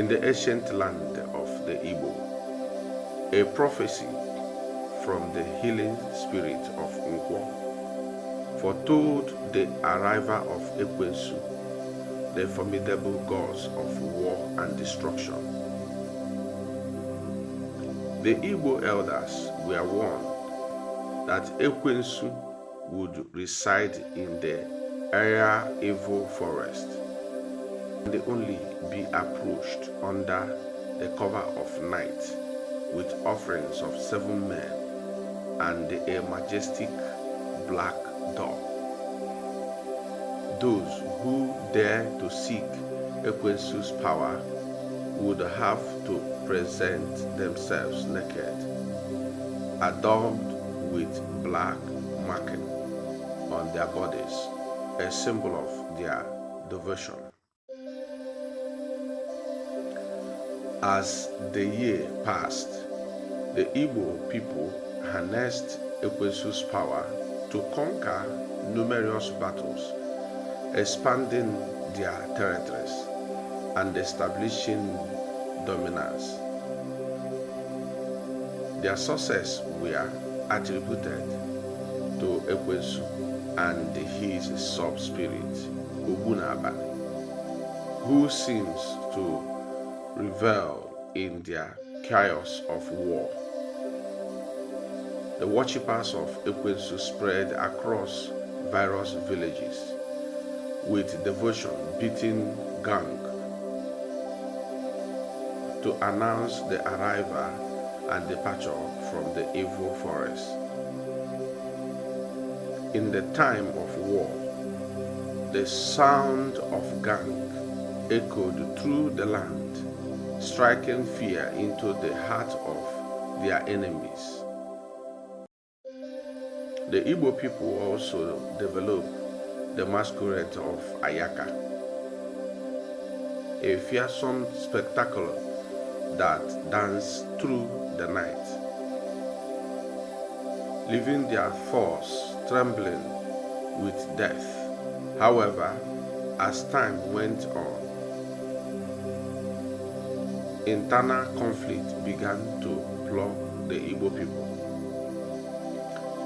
In the ancient land of the Igbo, a prophecy from the healing spirit of Nkwo foretold the arrival of EKWENSU, the formidable gods of war and destruction. The Igbo elders were warned that EKWENSU would reside in the area evil forest and only be approached under the cover of night with offerings of 7 men and a majestic black dog. Those who dare to seek EKWENSU's power would have to present themselves naked, adorned with black marking on their bodies, a symbol of their devotion. As the year passed, the Igbo people harnessed EKWENSU's power to conquer numerous battles, expanding their territories and establishing dominance. Their success were attributed to EKWENSU and his sub-spirit, Ogunabali, who seems to revel in their chaos of war. The worshippers of EKWENSU spread across various villages with devotion beating gong to announce the arrival and departure from the evil forest. In the time of war, the sound of gong echoed through the land, striking fear into the heart of their enemies. The Igbo people also developed the masquerade of Ayaka, a fearsome spectacle that danced through the night, leaving their foes trembling with death. However, as time went on, internal conflict began to plague the Igbo people.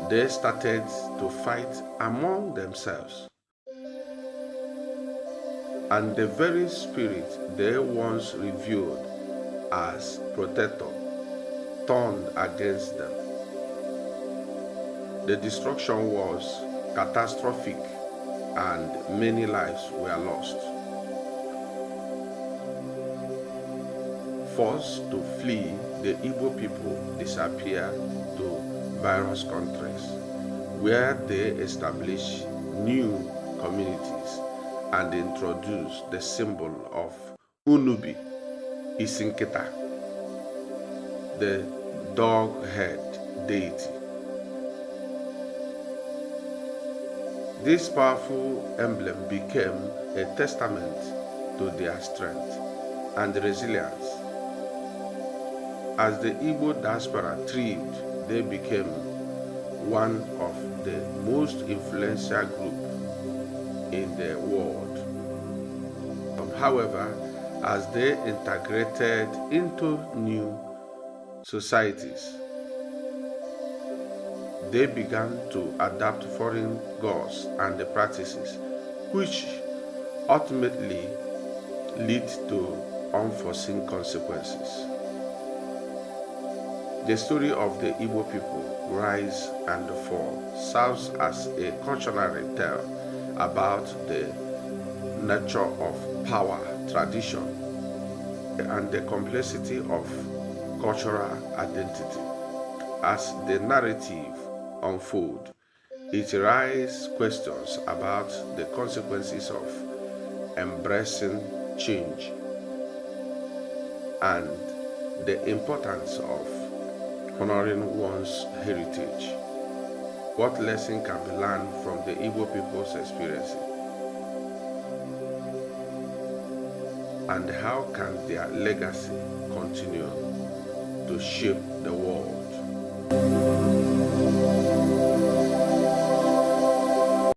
They started to fight among themselves, and the very spirit they once revered as protector turned against them. The destruction was catastrophic and many lives were lost. Forced to flee, the Igbo people disappeared to various countries, where they established new communities and introduced the symbol of Unubi Isinkita, the dog-head deity. This powerful emblem became a testament to their strength and resilience. As the Igbo diaspora thrived, they became one of the most influential groups in the world. However, as they integrated into new societies, they began to adopt foreign gods and the practices, which ultimately lead to unforeseen consequences. The story of the Igbo people rise and fall serves as a cautionary tale about the nature of power, tradition, and the complexity of cultural identity. As the narrative unfolds, it raises questions about the consequences of embracing change and the importance of honoring one's heritage. What lesson can be learned from the Igbo people's experiences? And how can their legacy continue to shape the world?